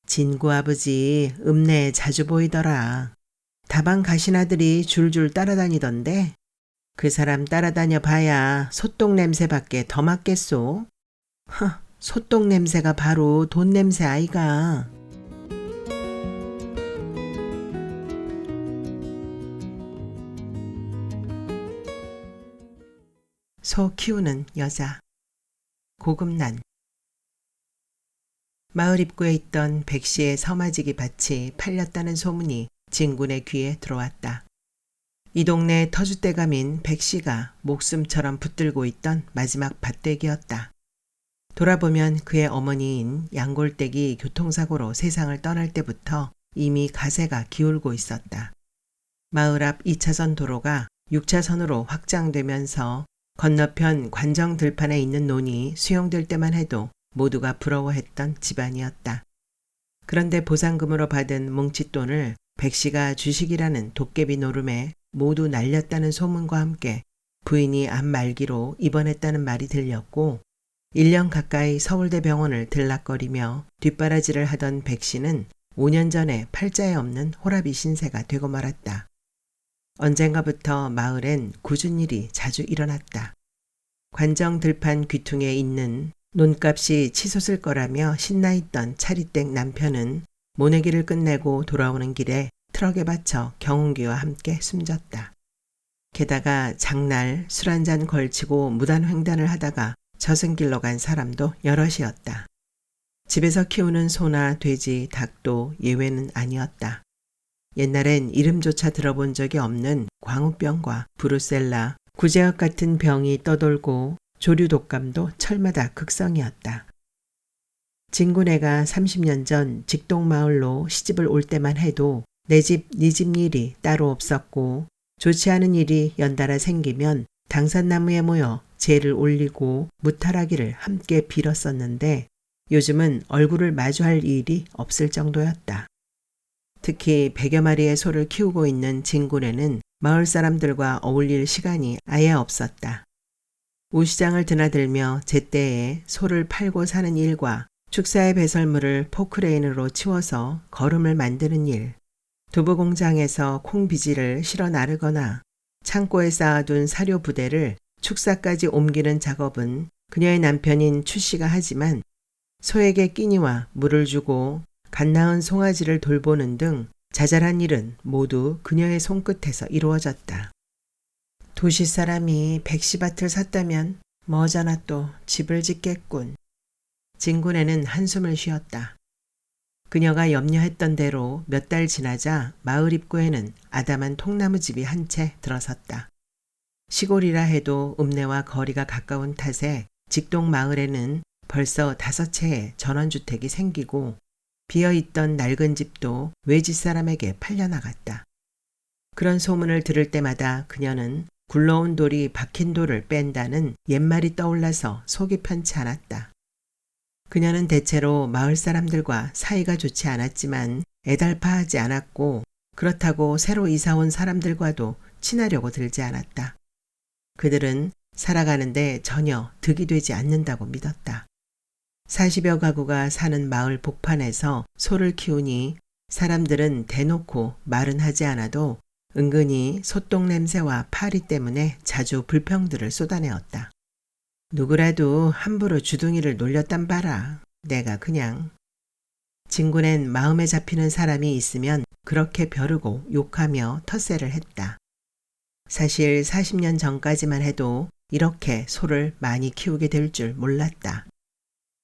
진구 아버지 읍내에 자주 보이더라. 다방 가신 아들이 줄줄 따라다니던데 그 사람 따라다녀 봐야 소똥 냄새밖에 더 맡겠소. 소똥 냄새가 바로 돈 냄새 아이가. 소 키우는 여자. 고금난. 마을 입구에 있던 백씨의 서마지기 밭이 팔렸다는 소문이 진군의 귀에 들어왔다. 이 동네 터줏대감인 백씨가 목숨처럼 붙들고 있던 마지막 밭대기였다. 돌아보면 그의 어머니인 양골댁이 교통사고로 세상을 떠날 때부터 이미 가세가 기울고 있었다. 마을 앞 2차선 도로가 6차선으로 확장되면서 건너편 관정 들판에 있는 논이 수용될 때만 해도 모두가 부러워했던 집안이었다. 그런데 보상금으로 받은 뭉칫돈을 백씨가 주식이라는 도깨비 노름에 모두 날렸다는 소문과 함께 부인이 암 말기로 입원했다는 말이 들렸고 1년 가까이 서울대 병원을 들락거리며 뒷바라지를 하던 백씨는 5년 전에 팔자에 없는 호라비 신세가 되고 말았다. 언젠가부터 마을엔 굳은 일이 자주 일어났다. 관정 들판 귀퉁에 있는 논값이 치솟을 거라며 신나있던 차리댁 남편은 모내기를 끝내고 돌아오는 길에 트럭에 받쳐 경운기와 함께 숨졌다. 게다가 장날 술 한잔 걸치고 무단횡단을 하다가 저승길로 간 사람도 여럿이었다. 집에서 키우는 소나 돼지, 닭도 예외는 아니었다. 옛날엔 이름조차 들어본 적이 없는 광우병과 브루셀라, 구제역 같은 병이 떠돌고 조류 독감도 철마다 극성이었다. 진군애가 30년 전 직동마을로 시집을 올 때만 해도 내 집, 네 집 일이 따로 없었고 좋지 않은 일이 연달아 생기면 당산나무에 모여 제를 올리고 무탈하기를 함께 빌었었는데 요즘은 얼굴을 마주할 일이 없을 정도였다. 특히 100여 마리의 소를 키우고 있는 진군에는 마을 사람들과 어울릴 시간이 아예 없었다. 우시장을 드나들며 제때에 소를 팔고 사는 일과 축사의 배설물을 포크레인으로 치워서 거름을 만드는 일, 두부 공장에서 콩비지를 실어 나르거나 창고에 쌓아둔 사료 부대를 축사까지 옮기는 작업은 그녀의 남편인 추씨가 하지만 소에게 끼니와 물을 주고 갓 낳은 송아지를 돌보는 등 자잘한 일은 모두 그녀의 손끝에서 이루어졌다. 도시 사람이 백시밭을 샀다면 머저나 또 집을 짓겠군. 진군에는 한숨을 쉬었다. 그녀가 염려했던 대로 몇 달 지나자 마을 입구에는 아담한 통나무집이 한 채 들어섰다. 시골이라 해도 읍내와 거리가 가까운 탓에 직동 마을에는 벌써 5채의 전원주택이 생기고 비어있던 낡은 집도 외지 사람에게 팔려나갔다. 그런 소문을 들을 때마다 그녀는 굴러온 돌이 박힌 돌을 뺀다는 옛말이 떠올라서 속이 편치 않았다. 그녀는 대체로 마을 사람들과 사이가 좋지 않았지만 애달파하지 않았고 그렇다고 새로 이사온 사람들과도 친하려고 들지 않았다. 그들은 살아가는데 전혀 득이 되지 않는다고 믿었다. 40여 가구가 사는 마을 복판에서 소를 키우니 사람들은 대놓고 말은 하지 않아도 은근히 소똥 냄새와 파리 때문에 자주 불평들을 쏟아내었다. 누구라도 함부로 주둥이를 놀렸단 봐라. 내가 그냥. 진군엔 마음에 잡히는 사람이 있으면 그렇게 벼르고 욕하며 텃세를 했다. 사실 40년 전까지만 해도 이렇게 소를 많이 키우게 될 줄 몰랐다.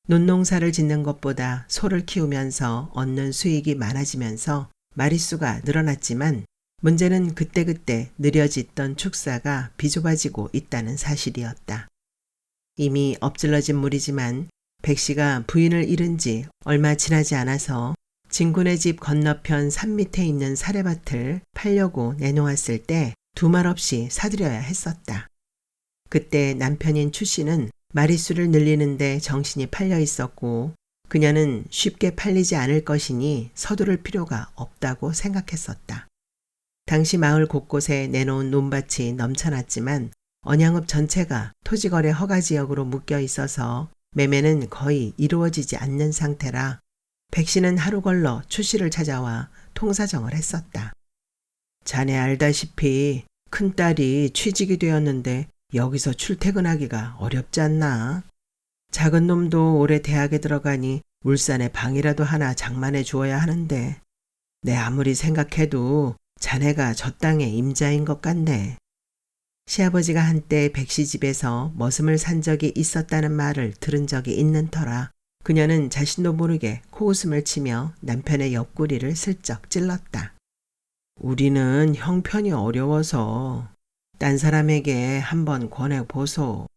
논농사를 짓는 것보다 소를 키우면서 얻는 수익이 많아지면서 마릿수가 늘어났지만 문제는 그때그때 느려졌던 축사가 비좁아지고 있다는 사실이었다. 이미 엎질러진 물이지만 백씨가 부인을 잃은 지 얼마 지나지 않아서 진군의 집 건너편 산 밑에 있는 사례밭을 팔려고 내놓았을 때 두말 없이 사들여야 했었다. 그때 남편인 추씨는 마릿수를 늘리는데 정신이 팔려 있었고 그녀는 쉽게 팔리지 않을 것이니 서두를 필요가 없다고 생각했었다. 당시 마을 곳곳에 내놓은 논밭이 넘쳐났지만 언양읍 전체가 토지거래 허가지역으로 묶여 있어서 매매는 거의 이루어지지 않는 상태라 백 씨는 하루 걸러 추 씨를 찾아와 통사정을 했었다. 자네 알다시피 큰딸이 취직이 되었는데 여기서 출퇴근하기가 어렵지 않나? 작은 놈도 올해 대학에 들어가니 울산에 방이라도 하나 장만해 주어야 하는데 내 아무리 생각해도 자네가 저 땅의 임자인 것 같네. 시아버지가 한때 백씨 집에서 머슴을 산 적이 있었다는 말을 들은 적이 있는 터라 그녀는 자신도 모르게 코웃음을 치며 남편의 옆구리를 슬쩍 찔렀다. 우리는 형편이 어려워서 딴 사람에게 한번 권해보소.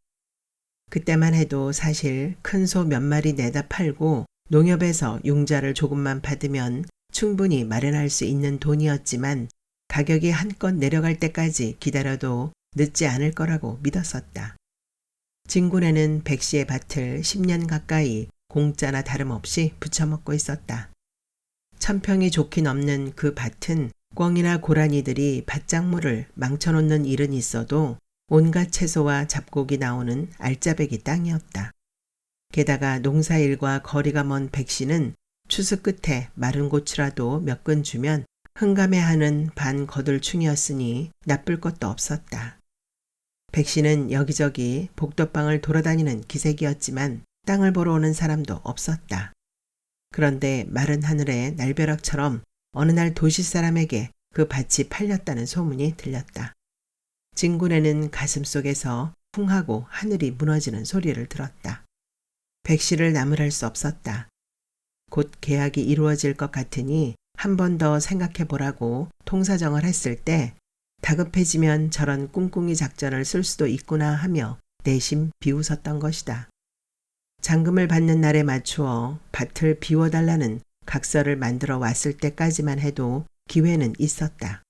그때만 해도 사실 큰 소 몇 마리 내다 팔고 농협에서 융자를 조금만 받으면 충분히 마련할 수 있는 돈이었지만 가격이 한껏 내려갈 때까지 기다려도 늦지 않을 거라고 믿었었다. 진군에는 백 씨의 밭을 10년 가까이 공짜나 다름없이 부쳐먹고 있었다. 천평이 좋긴 없는 그 밭은 꿩이나 고라니들이 밭작물을 망쳐놓는 일은 있어도 온갖 채소와 잡곡이 나오는 알짜배기 땅이었다. 게다가 농사일과 거리가 먼 백 씨는 추수 끝에 마른 고추라도 몇 근 주면 흥감해하는 반 거들충이었으니 나쁠 것도 없었다. 백 씨는 여기저기 복덕방을 돌아다니는 기색이었지만 땅을 보러 오는 사람도 없었다. 그런데 마른 하늘의 날벼락처럼 어느 날 도시 사람에게 그 밭이 팔렸다는 소문이 들렸다. 진군에는 가슴속에서 쿵 하고 하늘이 무너지는 소리를 들었다. 백 씨를 나무랄 수 없었다. 곧 계약이 이루어질 것 같으니 한 번 더 생각해 보라고 통사정을 했을 때 다급해지면 저런 꿍꿍이 작전을 쓸 수도 있구나 하며 내심 비웃었던 것이다. 잔금을 받는 날에 맞추어 밭을 비워달라는 각서를 만들어 왔을 때까지만 해도 기회는 있었다.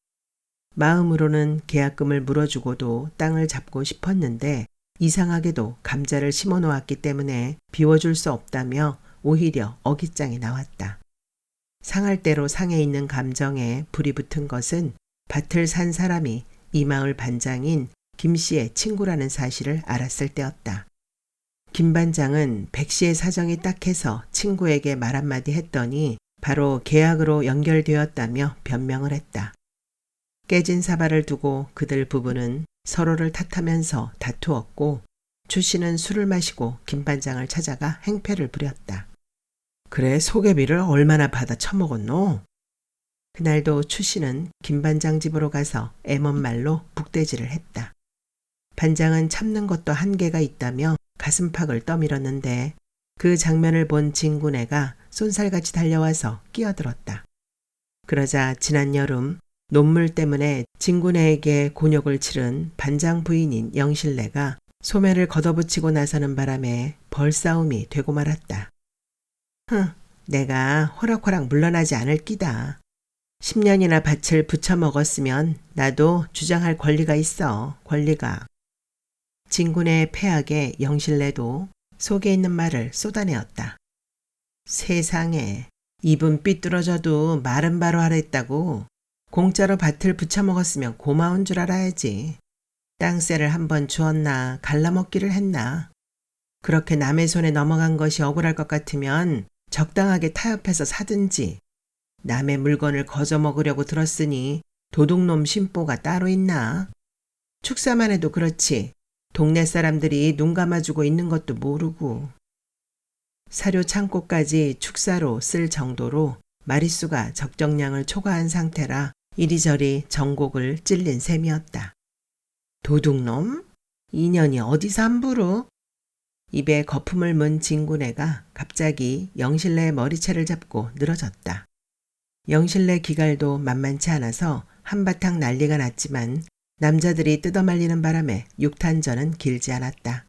마음으로는 계약금을 물어주고도 땅을 잡고 싶었는데 이상하게도 감자를 심어 놓았기 때문에 비워줄 수 없다며 오히려 어깃장이 나왔다. 상할 대로 상해 있는 감정에 불이 붙은 것은 밭을 산 사람이 이 마을 반장인 김 씨의 친구라는 사실을 알았을 때였다. 김 반장은 백 씨의 사정이 딱해서 친구에게 말 한마디 했더니 바로 계약으로 연결되었다며 변명을 했다. 깨진 사발을 두고 그들 부부는 서로를 탓하면서 다투었고 추 씨는 술을 마시고 김 반장을 찾아가 행패를 부렸다. 그래 소개비를 얼마나 받아 처먹었노? 그날도 추 씨는 김 반장 집으로 가서 애먼 말로 북대질을 했다. 반장은 참는 것도 한계가 있다며 가슴팍을 떠밀었는데 그 장면을 본 진군애가 쏜살같이 달려와서 끼어들었다. 그러자 지난 여름 논물 때문에 진군애에게 곤욕을 치른 반장 부인인 영실내가 소매를 걷어붙이고 나서는 바람에 벌싸움이 되고 말았다. 내가 호락호락 물러나지 않을 끼다. 10년이나 밭을 부쳐먹었으면 나도 주장할 권리가 있어. 권리가. 진군의 폐악에 영실내도 속에 있는 말을 쏟아내었다. 세상에 입은 삐뚤어져도 말은 바로 하랬다고. 공짜로 밭을 부쳐먹었으면 고마운 줄 알아야지. 땅세를 한번 주었나 갈라먹기를 했나. 그렇게 남의 손에 넘어간 것이 억울할 것 같으면 적당하게 타협해서 사든지. 남의 물건을 거저먹으려고 들었으니 도둑놈 심보가 따로 있나. 축사만 해도 그렇지. 동네 사람들이 눈 감아주고 있는 것도 모르고. 사료 창고까지 축사로 쓸 정도로 마릿수가 적정량을 초과한 상태라 이리저리 정곡을 찔린 셈이었다. 도둑놈? 인연이 어디서 함부로? 입에 거품을 문 진군애가 갑자기 영실내의 머리채를 잡고 늘어졌다. 영실내 기갈도 만만치 않아서 한바탕 난리가 났지만 남자들이 뜯어말리는 바람에 육탄전은 길지 않았다.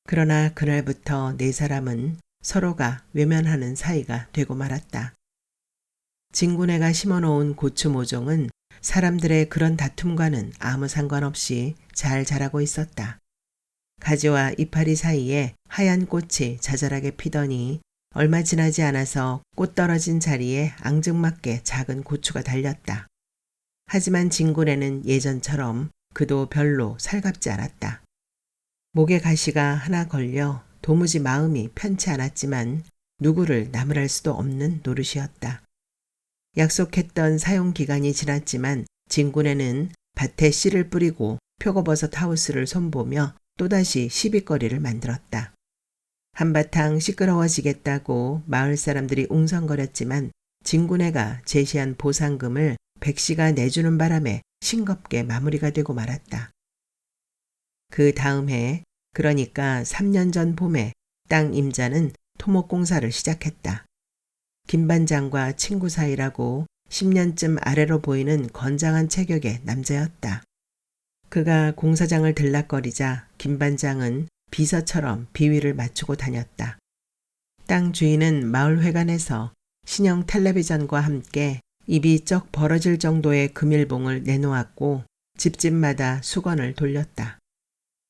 그러나 그날부터 네 사람은 서로가 외면하는 사이가 되고 말았다. 진군애가 심어놓은 고추 모종은 사람들의 그런 다툼과는 아무 상관없이 잘 자라고 있었다. 가지와 이파리 사이에 하얀 꽃이 자잘하게 피더니 얼마 지나지 않아서 꽃 떨어진 자리에 앙증맞게 작은 고추가 달렸다. 하지만 진군애는 예전처럼 그도 별로 살갑지 않았다. 목에 가시가 하나 걸려 도무지 마음이 편치 않았지만 누구를 나무랄 수도 없는 노릇이었다. 약속했던 사용 기간이 지났지만 진군에는 밭에 씨를 뿌리고 표고버섯 하우스를 손보며 또다시 시비거리를 만들었다. 한바탕 시끄러워지겠다고 마을 사람들이 웅성거렸지만 진군애가 제시한 보상금을 백씨가 내주는 바람에 싱겁게 마무리가 되고 말았다. 그 다음 해, 그러니까 3년 전 봄에 땅 임자는 토목공사를 시작했다. 김 반장과 친구 사이라고 10년쯤 아래로 보이는 건장한 체격의 남자였다. 그가 공사장을 들락거리자 김 반장은 비서처럼 비위를 맞추고 다녔다. 땅 주인은 마을회관에서 신형 텔레비전과 함께 입이 쩍 벌어질 정도의 금일봉을 내놓았고 집집마다 수건을 돌렸다.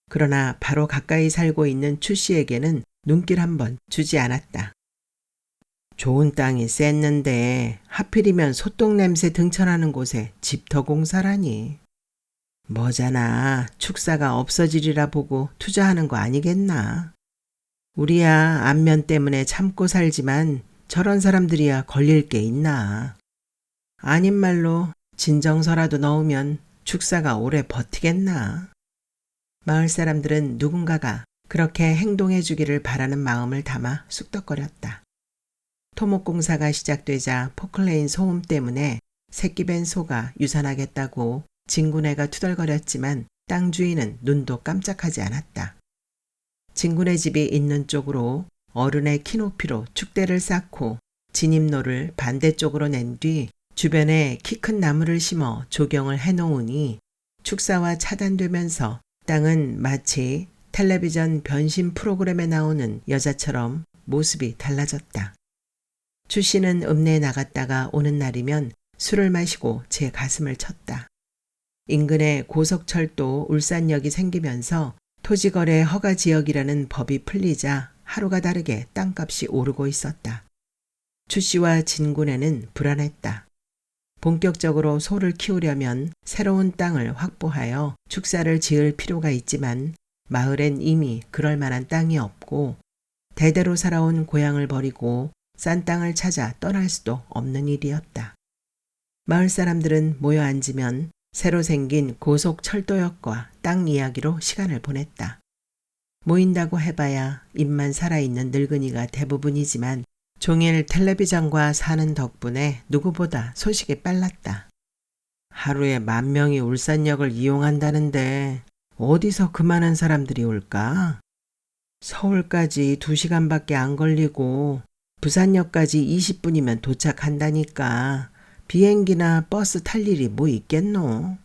그러나 바로 가까이 살고 있는 추 씨에게는 눈길 한번 주지 않았다. 좋은 땅이 쎘는데 하필이면 소똥 냄새 등천하는 곳에 집터 공사라니. 뭐잖아, 축사가 없어지리라 보고 투자하는 거 아니겠나. 우리야 안면 때문에 참고 살지만 저런 사람들이야 걸릴 게 있나. 아닌 말로 진정서라도 넣으면 축사가 오래 버티겠나. 마을 사람들은 누군가가 그렇게 행동해 주기를 바라는 마음을 담아 쑥덕거렸다. 토목공사가 시작되자 포클레인 소음 때문에 새끼 벤 소가 유산하겠다고 진군애가 투덜거렸지만 땅 주인은 눈도 깜짝하지 않았다. 진군애 집이 있는 쪽으로 어른의 키높이로 축대를 쌓고 진입로를 반대쪽으로 낸 뒤 주변에 키 큰 나무를 심어 조경을 해놓으니 축사와 차단되면서 땅은 마치 텔레비전 변신 프로그램에 나오는 여자처럼 모습이 달라졌다. 추 씨는 읍내에 나갔다가 오는 날이면 술을 마시고 제 가슴을 쳤다. 인근에 고속철도 울산역이 생기면서 토지거래 허가 지역이라는 법이 풀리자 하루가 다르게 땅값이 오르고 있었다. 추 씨와 진군에는 불안했다. 본격적으로 소를 키우려면 새로운 땅을 확보하여 축사를 지을 필요가 있지만 마을엔 이미 그럴 만한 땅이 없고 대대로 살아온 고향을 버리고 싼 땅을 찾아 떠날 수도 없는 일이었다. 마을 사람들은 모여 앉으면 새로 생긴 고속철도역과 땅 이야기로 시간을 보냈다. 모인다고 해봐야 입만 살아있는 늙은이가 대부분이지만 종일 텔레비전과 사는 덕분에 누구보다 소식이 빨랐다. 하루에 10,000명이 울산역을 이용한다는데 어디서 그 많은 사람들이 올까? 서울까지 2시간밖에 안 걸리고 부산역까지 20분이면 도착한다니까 비행기나 버스 탈 일이 뭐 있겠노?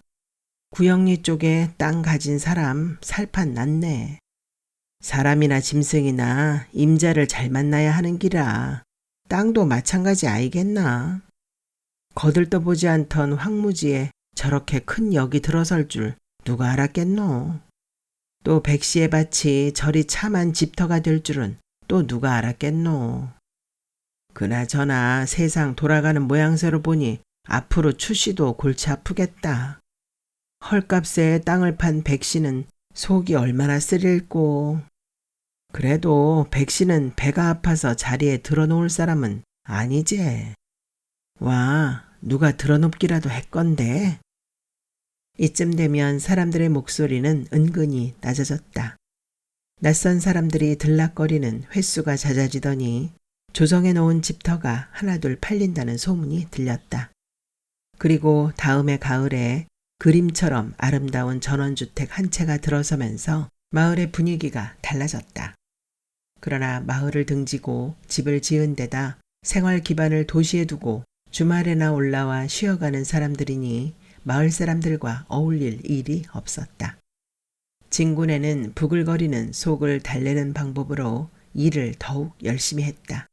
구영리 쪽에 땅 가진 사람 살판 났네. 사람이나 짐승이나 임자를 잘 만나야 하는 기라 땅도 마찬가지 아니겠나. 거들떠보지 않던 황무지에 저렇게 큰 역이 들어설 줄 누가 알았겠노. 또 백씨의 밭이 저리 참한 집터가 될 줄은 또 누가 알았겠노. 그나저나 세상 돌아가는 모양새로 보니 앞으로 추씨도 골치 아프겠다. 헐값에 땅을 판 백씨는 속이 얼마나 쓰릴꼬. 그래도 백씨는 배가 아파서 자리에 들어놓을 사람은 아니지. 와, 누가 들어눕기라도 했건데. 이쯤 되면 사람들의 목소리는 은근히 낮아졌다. 낯선 사람들이 들락거리는 횟수가 잦아지더니 조성해 놓은 집터가 하나둘 팔린다는 소문이 들렸다. 그리고 다음해 가을에 그림처럼 아름다운 전원주택 한 채가 들어서면서 마을의 분위기가 달라졌다. 그러나 마을을 등지고 집을 지은 데다 생활 기반을 도시에 두고 주말에나 올라와 쉬어가는 사람들이니 마을 사람들과 어울릴 일이 없었다. 진군에는 부글거리는 속을 달래는 방법으로 일을 더욱 열심히 했다.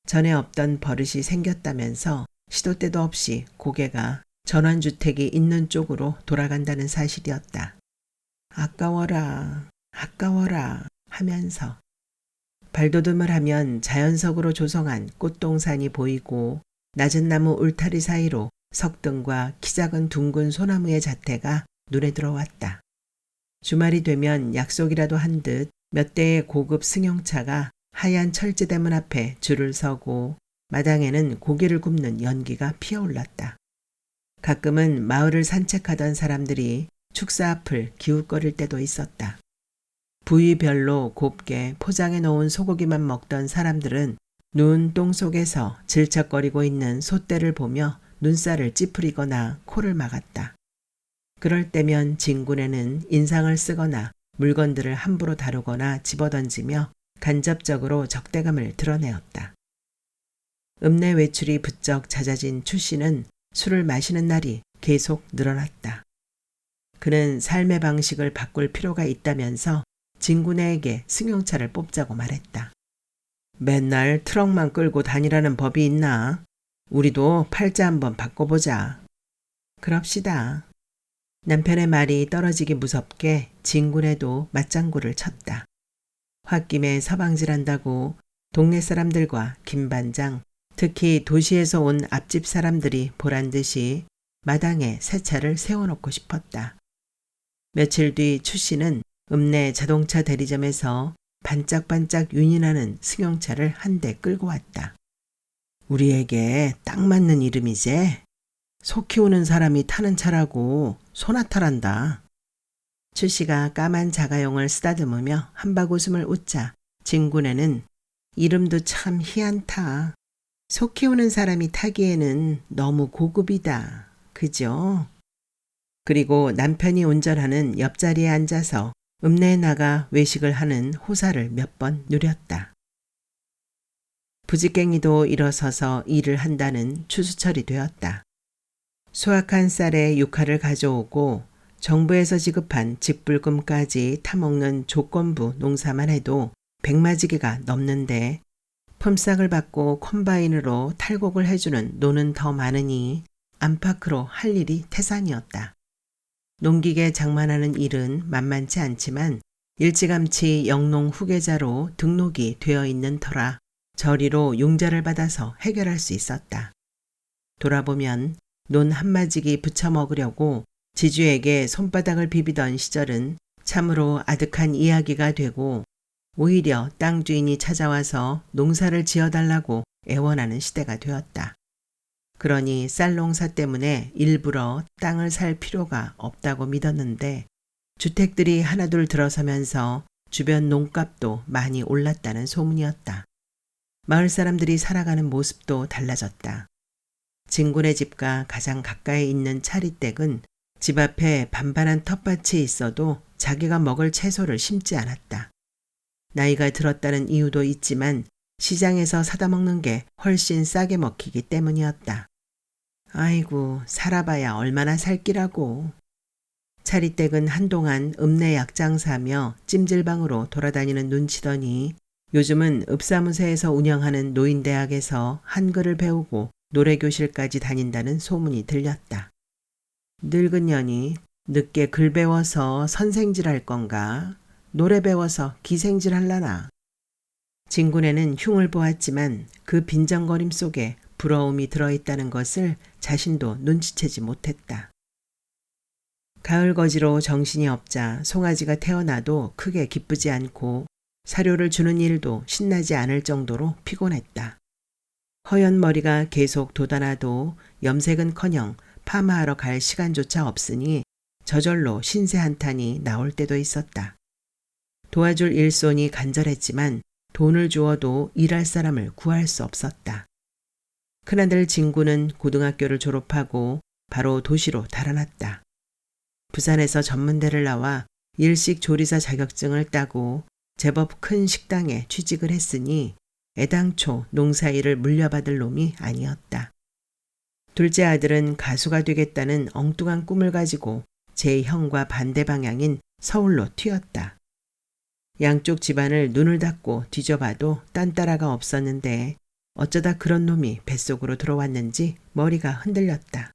전에 없던 버릇이 생겼다면서 시도 때도 없이 고개가 전원주택이 있는 쪽으로 돌아간다는 사실이었다. 아까워라, 아까워라 하면서 발돋움을 하면 자연석으로 조성한 꽃동산이 보이고 낮은 나무 울타리 사이로 석등과 키 작은 둥근 소나무의 자태가 눈에 들어왔다. 주말이 되면 약속이라도 한 듯 몇 대의 고급 승용차가 하얀 철제대문 앞에 줄을 서고 마당에는 고기를 굽는 연기가 피어올랐다. 가끔은 마을을 산책하던 사람들이 축사 앞을 기웃거릴 때도 있었다. 부위별로 곱게 포장해 놓은 소고기만 먹던 사람들은 눈 똥 속에서 질척거리고 있는 소떼를 보며 눈살을 찌푸리거나 코를 막았다. 그럴 때면 진군에는 인상을 쓰거나 물건들을 함부로 다루거나 집어던지며 간접적으로 적대감을 드러내었다. 읍내 외출이 부쩍 잦아진 추 씨는 술을 마시는 날이 계속 늘어났다. 그는 삶의 방식을 바꿀 필요가 있다면서 진군에게 승용차를 뽑자고 말했다. 맨날 트럭만 끌고 다니라는 법이 있나? 우리도 팔자 한번 바꿔보자. 그럽시다. 남편의 말이 떨어지기 무섭게 진군에도 맞장구를 쳤다. 홧김에 서방질한다고 동네 사람들과 김반장, 특히 도시에서 온 앞집 사람들이 보란듯이 마당에 새 차를 세워놓고 싶었다. 며칠 뒤 추 씨는 읍내 자동차 대리점에서 반짝반짝 윤이 나는 승용차를 한 대 끌고 왔다. 우리에게 딱 맞는 이름이지? 소 키우는 사람이 타는 차라고 소나타란다. 추 씨가 까만 자가용을 쓰다듬으며 한바구음을 웃자 진군에는 이름도 참 희한타. 소 키우는 사람이 타기에는 너무 고급이다. 그죠? 그리고 남편이 운전하는 옆자리에 앉아서 읍내에 나가 외식을 하는 호사를 몇 번 누렸다. 부지깽이도 일어서서 일을 한다는 추수철이 되었다. 수확한 쌀에 육화를 가져오고 정부에서 지급한 직불금까지 타먹는 조건부 농사만 해도 100마지기가 넘는데 품삯을 받고 콤바인으로 탈곡을 해주는 노는 더 많으니 안팎으로 할 일이 태산이었다. 농기계 장만하는 일은 만만치 않지만 일찌감치 영농 후계자로 등록이 되어 있는 터라 저리로 융자를 받아서 해결할 수 있었다. 돌아보면 논 한마지기 부쳐 먹으려고 지주에게 손바닥을 비비던 시절은 참으로 아득한 이야기가 되고 오히려 땅 주인이 찾아와서 농사를 지어달라고 애원하는 시대가 되었다. 그러니 쌀 농사 때문에 일부러 땅을 살 필요가 없다고 믿었는데 주택들이 하나둘 들어서면서 주변 농값도 많이 올랐다는 소문이었다. 마을 사람들이 살아가는 모습도 달라졌다. 진군의 집과 가장 가까이 있는 차리댁은 집 앞에 반반한 텃밭이 있어도 자기가 먹을 채소를 심지 않았다. 나이가 들었다는 이유도 있지만 시장에서 사다 먹는 게 훨씬 싸게 먹히기 때문이었다. 아이고, 살아봐야 얼마나 살기라고. 차리댁은 한동안 읍내 약장사며 찜질방으로 돌아다니는 눈치더니 요즘은 읍사무소에서 운영하는 노인대학에서 한글을 배우고 노래교실까지 다닌다는 소문이 들렸다. 늙은 년이 늦게 글 배워서 선생질 할 건가? 노래 배워서 기생질 할라나? 진군에는 흉을 보았지만 그 빈정거림 속에 부러움이 들어있다는 것을 자신도 눈치채지 못했다. 가을 거지로 정신이 없자 송아지가 태어나도 크게 기쁘지 않고 사료를 주는 일도 신나지 않을 정도로 피곤했다. 허연 머리가 계속 돋아나도 염색은커녕 파마하러 갈 시간조차 없으니 저절로 신세 한탄이 나올 때도 있었다. 도와줄 일손이 간절했지만 돈을 주어도 일할 사람을 구할 수 없었다. 큰아들 진구는 고등학교를 졸업하고 바로 도시로 달아났다. 부산에서 전문대를 나와 일식 조리사 자격증을 따고 제법 큰 식당에 취직을 했으니 애당초 농사일을 물려받을 놈이 아니었다. 둘째 아들은 가수가 되겠다는 엉뚱한 꿈을 가지고 제 형과 반대 방향인 서울로 튀었다. 양쪽 집안을 눈을 닫고 뒤져봐도 딴따라가 없었는데 어쩌다 그런 놈이 뱃속으로 들어왔는지 머리가 흔들렸다.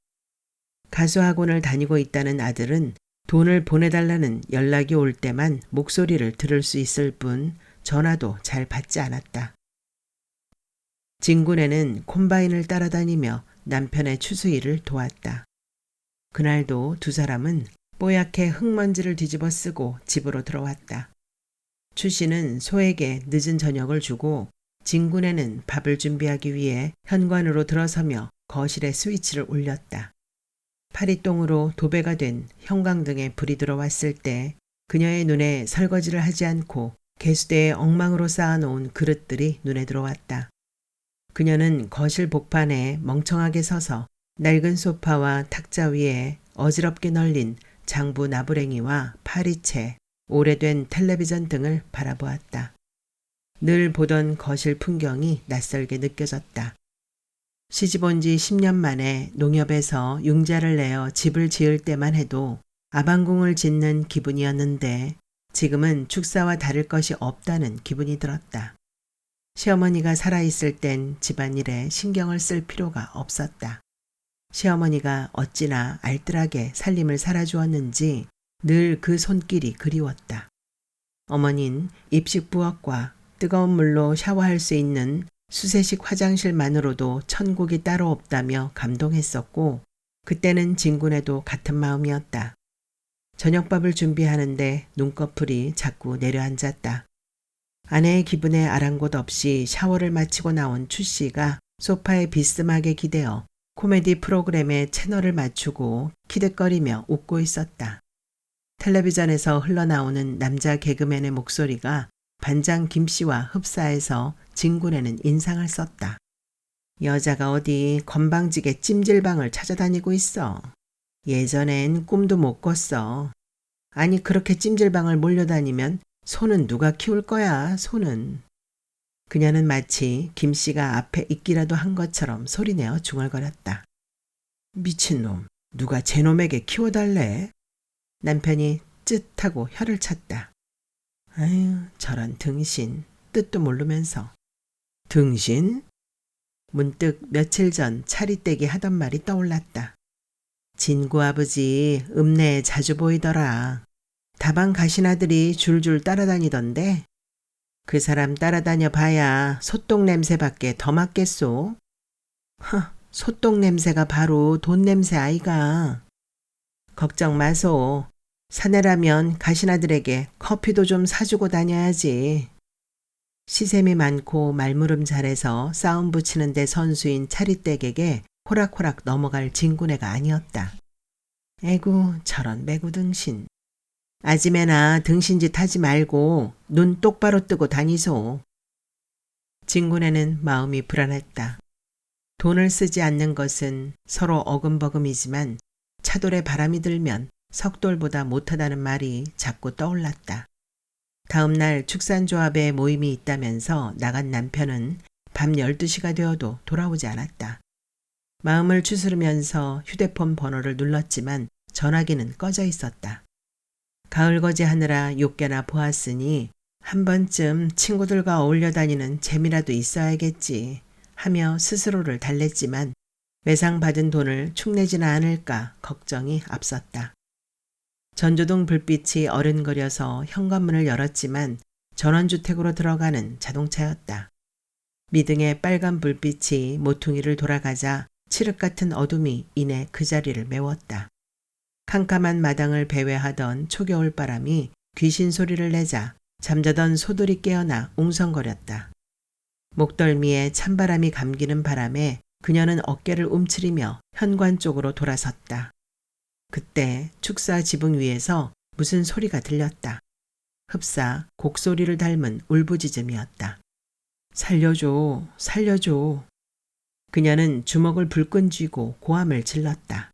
가수학원을 다니고 있다는 아들은 돈을 보내달라는 연락이 올 때만 목소리를 들을 수 있을 뿐 전화도 잘 받지 않았다. 진군에는 콤바인을 따라다니며 남편의 추수일을 도왔다. 그날도 두 사람은 뽀얗게 흙먼지를 뒤집어 쓰고 집으로 들어왔다. 추 씨는 소에게 늦은 저녁을 주고 진군에는 밥을 준비하기 위해 현관으로 들어서며 거실에 스위치를 올렸다. 파리똥으로 도배가 된 형광등에 불이 들어왔을 때 그녀의 눈에 설거지를 하지 않고 개수대에 엉망으로 쌓아놓은 그릇들이 눈에 들어왔다. 그녀는 거실 복판에 멍청하게 서서 낡은 소파와 탁자 위에 어지럽게 널린 장부 나부랭이와 파리채, 오래된 텔레비전 등을 바라보았다. 늘 보던 거실 풍경이 낯설게 느껴졌다. 시집 온 지 10년 만에 농협에서 융자를 내어 집을 지을 때만 해도 아방궁을 짓는 기분이었는데 지금은 축사와 다를 것이 없다는 기분이 들었다. 시어머니가 살아있을 땐 집안일에 신경을 쓸 필요가 없었다. 시어머니가 어찌나 알뜰하게 살림을 살아주었는지 늘 그 손길이 그리웠다. 어머닌 입식 부엌과 뜨거운 물로 샤워할 수 있는 수세식 화장실만으로도 천국이 따로 없다며 감동했었고 그때는 진군에도 같은 마음이었다. 저녁밥을 준비하는데 눈꺼풀이 자꾸 내려앉았다. 아내의 기분에 아랑곳 없이 샤워를 마치고 나온 추 씨가 소파에 비스듬하게 기대어 코미디 프로그램의 채널을 맞추고 키득거리며 웃고 있었다. 텔레비전에서 흘러나오는 남자 개그맨의 목소리가 반장 김씨와 흡사해서 진군에는 인상을 썼다. 여자가 어디 건방지게 찜질방을 찾아다니고 있어. 예전엔 꿈도 못 꿨어. 아니 그렇게 찜질방을 몰려다니면 소는 누가 키울 거야, 소는. 그녀는 마치 김씨가 앞에 있기라도 한 것처럼 소리내어 중얼거렸다. 미친놈, 누가 제놈에게 키워달래? 남편이 쯧하고 혀를 찼다. 아유, 저런 등신, 뜻도 모르면서. 등신? 문득 며칠 전 차리떼기 하던 말이 떠올랐다. 진구 아버지 읍내에 자주 보이더라. 다방 가신 아들이 줄줄 따라다니던데 그 사람 따라다녀 봐야 소똥 냄새밖에 더 맡겠소. 소똥 냄새가 바로 돈 냄새 아이가. 걱정 마소. 사내라면 가신 아들에게 커피도 좀 사주고 다녀야지. 시샘이 많고 말무름 잘해서 싸움 붙이는 데 선수인 차리댁에게 호락호락 넘어갈 진군애가 아니었다. 에구 저런 매구등신. 아지매나 등신짓 하지 말고 눈 똑바로 뜨고 다니소. 진군애는 마음이 불안했다. 돈을 쓰지 않는 것은 서로 어금버금이지만 차돌에 바람이 들면 석돌보다 못하다는 말이 자꾸 떠올랐다. 다음 날 축산조합에 모임이 있다면서 나간 남편은 밤 12시가 되어도 돌아오지 않았다. 마음을 추스르면서 휴대폰 번호를 눌렀지만 전화기는 꺼져 있었다. 가을거지 하느라 욕개나 보았으니 한 번쯤 친구들과 어울려 다니는 재미라도 있어야겠지 하며 스스로를 달랬지만 매상받은 돈을 축내지는 않을까 걱정이 앞섰다. 전조등 불빛이 어른거려서 현관문을 열었지만 전원주택으로 들어가는 자동차였다. 미등의 빨간 불빛이 모퉁이를 돌아가자 칠흑 같은 어둠이 이내 그 자리를 메웠다. 캄캄한 마당을 배회하던 초겨울 바람이 귀신 소리를 내자 잠자던 소들이 깨어나 웅성거렸다. 목덜미에 찬바람이 감기는 바람에 그녀는 어깨를 움츠리며 현관 쪽으로 돌아섰다. 그때 축사 지붕 위에서 무슨 소리가 들렸다. 흡사 곡소리를 닮은 울부짖음이었다. 살려줘, 살려줘. 그녀는 주먹을 불끈 쥐고 고함을 질렀다.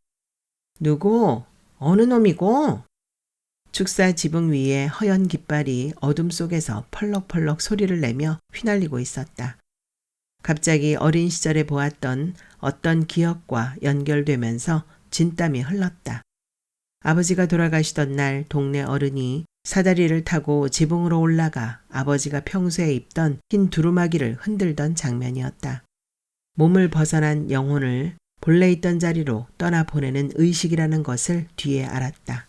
누구? 어느 놈이고? 축사 지붕 위에 허연 깃발이 어둠 속에서 펄럭펄럭 소리를 내며 휘날리고 있었다. 갑자기 어린 시절에 보았던 어떤 기억과 연결되면서 진땀이 흘렀다. 아버지가 돌아가시던 날 동네 어른이 사다리를 타고 지붕으로 올라가 아버지가 평소에 입던 흰 두루마기를 흔들던 장면이었다. 몸을 벗어난 영혼을 본래 있던 자리로 떠나보내는 의식이라는 것을 뒤에 알았다.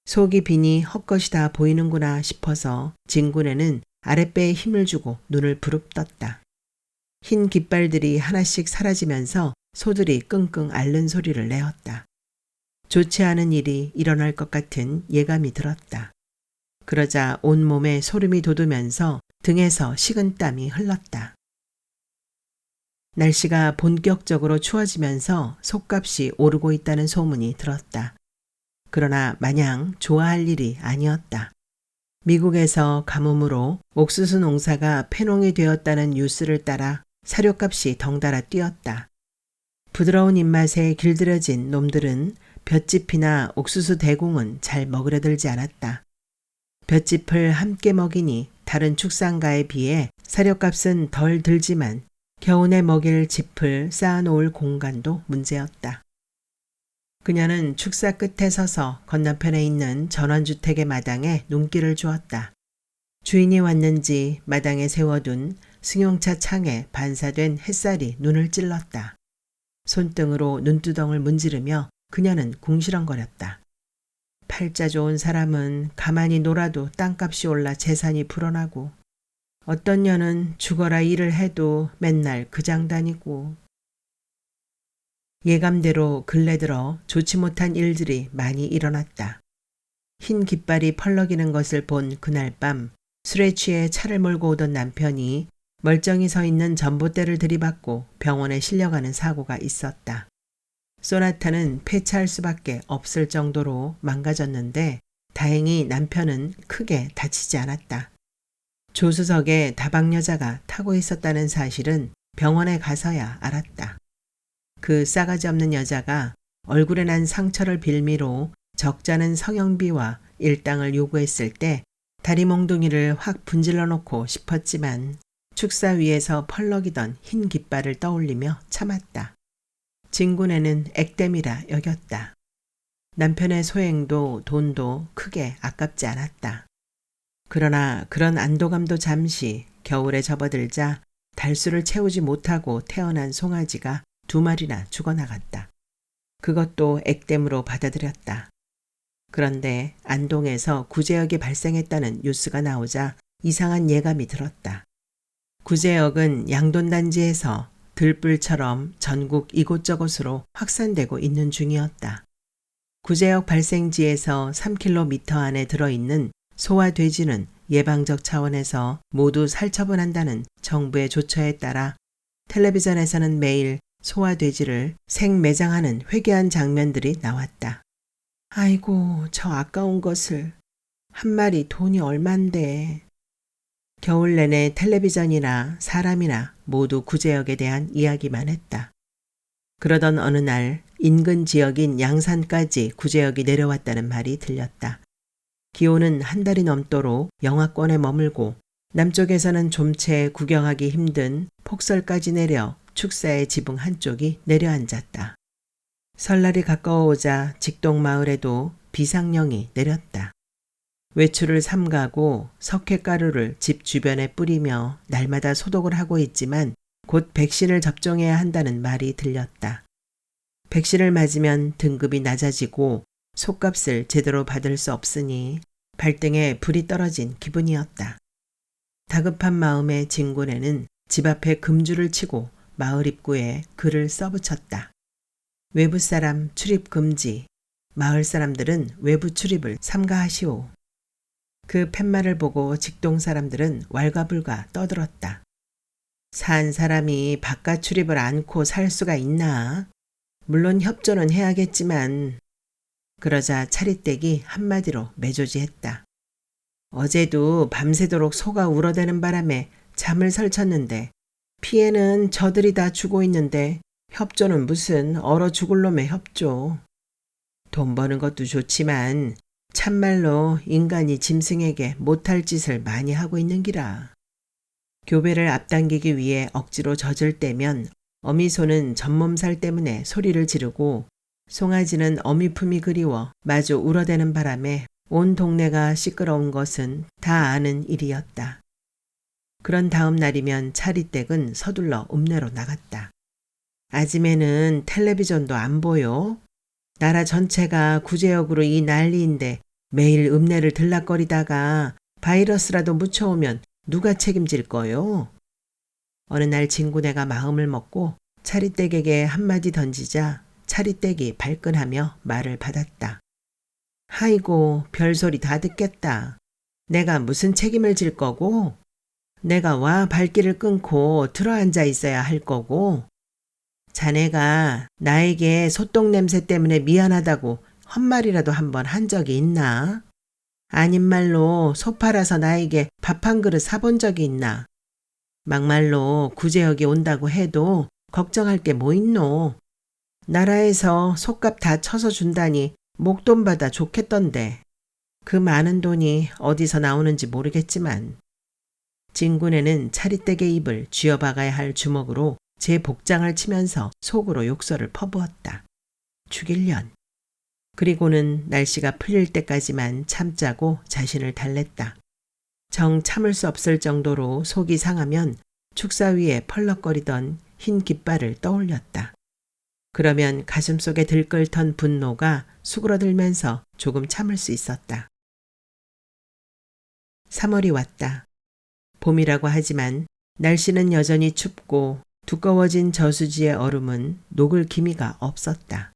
속이 빈이 헛것이 다 보이는구나 싶어서 진군에는 아랫배에 힘을 주고 눈을 부릅떴다. 흰 깃발들이 하나씩 사라지면서 소들이 끙끙 앓는 소리를 내었다. 좋지 않은 일이 일어날 것 같은 예감이 들었다. 그러자 온몸에 소름이 돋으면서 등에서 식은땀이 흘렀다. 날씨가 본격적으로 추워지면서 솥값이 오르고 있다는 소문이 들었다. 그러나 마냥 좋아할 일이 아니었다. 미국에서 가뭄으로 옥수수 농사가 폐농이 되었다는 뉴스를 따라 사료값이 덩달아 뛰었다. 부드러운 입맛에 길들여진 놈들은 볏짚이나 옥수수 대궁은 잘 먹으려들지 않았다. 볏짚을 함께 먹이니 다른 축산가에 비해 사료값은 덜 들지만 겨우내 먹일 짚을 쌓아놓을 공간도 문제였다. 그녀는 축사 끝에 서서 건너편에 있는 전원주택의 마당에 눈길을 주었다. 주인이 왔는지 마당에 세워둔 승용차 창에 반사된 햇살이 눈을 찔렀다. 손등으로 눈두덩을 문지르며 그녀는 궁시렁거렸다. 팔자 좋은 사람은 가만히 놀아도 땅값이 올라 재산이 불어나고 어떤 년은 죽어라 일을 해도 맨날 그장 다니고. 예감대로 근래 들어 좋지 못한 일들이 많이 일어났다. 흰 깃발이 펄럭이는 것을 본 그날 밤 술에 취해 차를 몰고 오던 남편이 멀쩡히 서 있는 전봇대를 들이받고 병원에 실려가는 사고가 있었다. 소나타는 폐차할 수밖에 없을 정도로 망가졌는데 다행히 남편은 크게 다치지 않았다. 조수석에 다방 여자가 타고 있었다는 사실은 병원에 가서야 알았다. 그 싸가지 없는 여자가 얼굴에 난 상처를 빌미로 적잖은 성형비와 일당을 요구했을 때 다리 몽둥이를 확 분질러 놓고 싶었지만 축사 위에서 펄럭이던 흰 깃발을 떠올리며 참았다. 진군에는 액땜이라 여겼다. 남편의 소행도 돈도 크게 아깝지 않았다. 그러나 그런 안도감도 잠시 겨울에 접어들자 달수를 채우지 못하고 태어난 송아지가 2마리나 죽어나갔다. 그것도 액땜으로 받아들였다. 그런데 안동에서 구제역이 발생했다는 뉴스가 나오자 이상한 예감이 들었다. 구제역은 양돈단지에서 들불처럼 전국 이곳저곳으로 확산되고 있는 중이었다. 구제역 발생지에서 3km 안에 들어있는 소와 돼지는 예방적 차원에서 모두 살처분한다는 정부의 조처에 따라 텔레비전에서는 매일 소와 돼지를 생매장하는 회개한 장면들이 나왔다. 아이고, 저 아까운 것을. 한 마리 돈이 얼만데. 겨울 내내 텔레비전이나 사람이나 모두 구제역에 대한 이야기만 했다. 그러던 어느 날 인근 지역인 양산까지 구제역이 내려왔다는 말이 들렸다. 기온은 한 달이 넘도록 영하권에 머물고 남쪽에서는 좀채 구경하기 힘든 폭설까지 내려 축사의 지붕 한쪽이 내려앉았다. 설날이 가까워오자 직동마을에도 비상령이 내렸다. 외출을 삼가고 석회가루를 집 주변에 뿌리며 날마다 소독을 하고 있지만 곧 백신을 접종해야 한다는 말이 들렸다. 백신을 맞으면 등급이 낮아지고 솥값을 제대로 받을 수 없으니 발등에 불이 떨어진 기분이었다. 다급한 마음의 진군에는 집 앞에 금줄을 치고 마을 입구에 글을 써붙였다. 외부 사람 출입 금지. 마을 사람들은 외부 출입을 삼가하시오. 그 팻말을 보고 직동 사람들은 왈가불가 떠들었다. 산 사람이 바깥 출입을 않고 살 수가 있나? 물론 협조는 해야겠지만. 그러자 차리떼기 한마디로 매조지했다. 어제도 밤새도록 소가 울어대는 바람에 잠을 설쳤는데 피해는 저들이 다 주고 있는데 협조는 무슨 얼어 죽을 놈의 협조. 돈 버는 것도 좋지만 참말로 인간이 짐승에게 못할 짓을 많이 하고 있는 기라. 교배를 앞당기기 위해 억지로 젖을 떼면 어미소는 전몸살 때문에 소리를 지르고 송아지는 어미 품이 그리워 마주 울어대는 바람에 온 동네가 시끄러운 것은 다 아는 일이었다. 그런 다음 날이면 차리댁은 서둘러 읍내로 나갔다. 아침에는 텔레비전도 안 보여? 나라 전체가 구제역으로 이 난리인데 매일 읍내를 들락거리다가 바이러스라도 묻혀오면 누가 책임질 거요? 어느 날 진구네가 마음을 먹고 차리댁에게 한마디 던지자 차리댁이 발끈하며 말을 받았다. 아이고, 별소리 다 듣겠다. 내가 무슨 책임을 질 거고? 내가 와 발길을 끊고 들어앉아 있어야 할 거고? 자네가 나에게 소똥 냄새 때문에 미안하다고 헛말이라도 한번 한 적이 있나? 아님 말로 소 팔아서 나에게 밥 한 그릇 사본 적이 있나? 막말로 구제역이 온다고 해도 걱정할 게 뭐 있노? 나라에서 솥값 다 쳐서 준다니 목돈 받아 좋겠던데. 그 많은 돈이 어디서 나오는지 모르겠지만 진군에는 차리떼게 입을 쥐어박아야 할 주먹으로 제 복장을 치면서 속으로 욕설을 퍼부었다. 죽일년. 그리고는 날씨가 풀릴 때까지만 참자고 자신을 달랬다. 정 참을 수 없을 정도로 속이 상하면 축사 위에 펄럭거리던 흰 깃발을 떠올렸다. 그러면 가슴속에 들끓던 분노가 수그러들면서 조금 참을 수 있었다. 3월이 왔다. 봄이라고 하지만 날씨는 여전히 춥고 두꺼워진 저수지의 얼음은 녹을 기미가 없었다.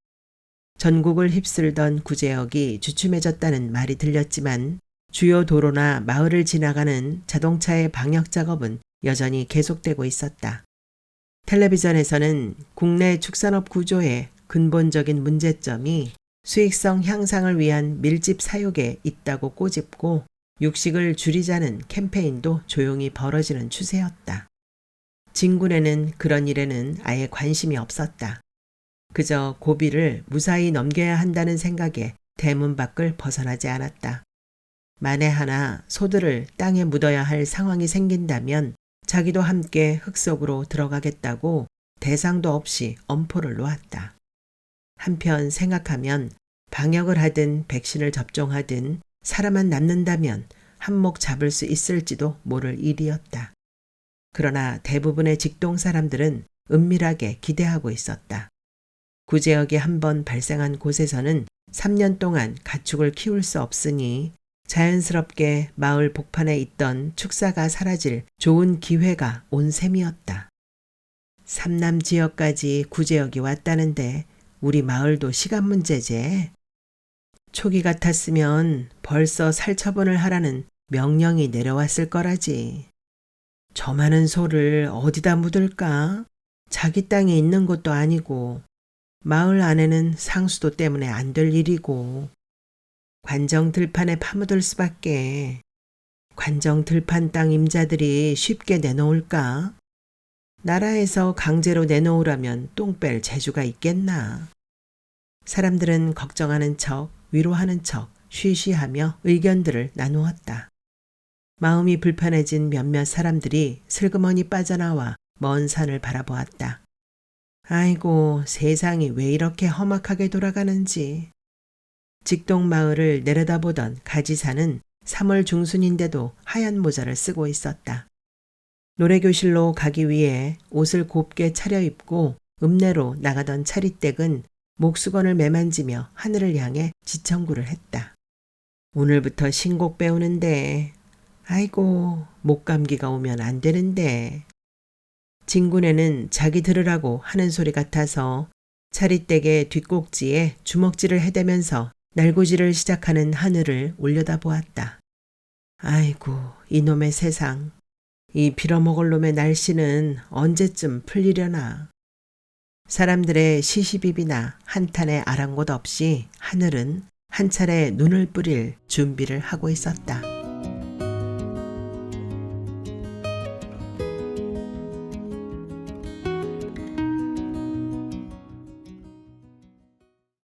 전국을 휩쓸던 구제역이 주춤해졌다는 말이 들렸지만 주요 도로나 마을을 지나가는 자동차의 방역 작업은 여전히 계속되고 있었다. 텔레비전에서는 국내 축산업 구조의 근본적인 문제점이 수익성 향상을 위한 밀집 사육에 있다고 꼬집고 육식을 줄이자는 캠페인도 조용히 벌어지는 추세였다. 진군에는 그런 일에는 아예 관심이 없었다. 그저 고비를 무사히 넘겨야 한다는 생각에 대문 밖을 벗어나지 않았다. 만에 하나 소들을 땅에 묻어야 할 상황이 생긴다면 자기도 함께 흙 속으로 들어가겠다고 대상도 없이 엄포를 놓았다. 한편 생각하면 방역을 하든 백신을 접종하든 사람만 남는다면 한몫 잡을 수 있을지도 모를 일이었다. 그러나 대부분의 직동 사람들은 은밀하게 기대하고 있었다. 구제역이 한번 발생한 곳에서는 3년 동안 가축을 키울 수 없으니 자연스럽게 마을 복판에 있던 축사가 사라질 좋은 기회가 온 셈이었다. 삼남 지역까지 구제역이 왔다는데 우리 마을도 시간 문제제. 초기 같았으면 벌써 살처분을 하라는 명령이 내려왔을 거라지. 저 많은 소를 어디다 묻을까? 자기 땅에 있는 것도 아니고 마을 안에는 상수도 때문에 안 될 일이고 관정 들판에 파묻을 수밖에. 관정 들판 땅 임자들이 쉽게 내놓을까? 나라에서 강제로 내놓으라면 똥 뺄 재주가 있겠나? 사람들은 걱정하는 척, 위로하는 척, 쉬쉬하며 의견들을 나누었다. 마음이 불편해진 몇몇 사람들이 슬그머니 빠져나와 먼 산을 바라보았다. 아이고, 세상이 왜 이렇게 험악하게 돌아가는지. 직동 마을을 내려다보던 가지사는 3월 중순인데도 하얀 모자를 쓰고 있었다. 노래교실로 가기 위해 옷을 곱게 차려입고 읍내로 나가던 차리댁은 목수건을 매만지며 하늘을 향해 지청구를 했다. 오늘부터 신곡 배우는데 아이고 목감기가 오면 안 되는데. 진군에는 자기 들으라고 하는 소리 같아서 차리댁의 뒷꼭지에 주먹질을 해대면서 날고지를 시작하는 하늘을 올려다보았다. 아이고 이놈의 세상. 이 빌어먹을 놈의 날씨는 언제쯤 풀리려나. 사람들의 시시비비나 한탄의 아랑곳 없이 하늘은 한 차례 눈을 뿌릴 준비를 하고 있었다.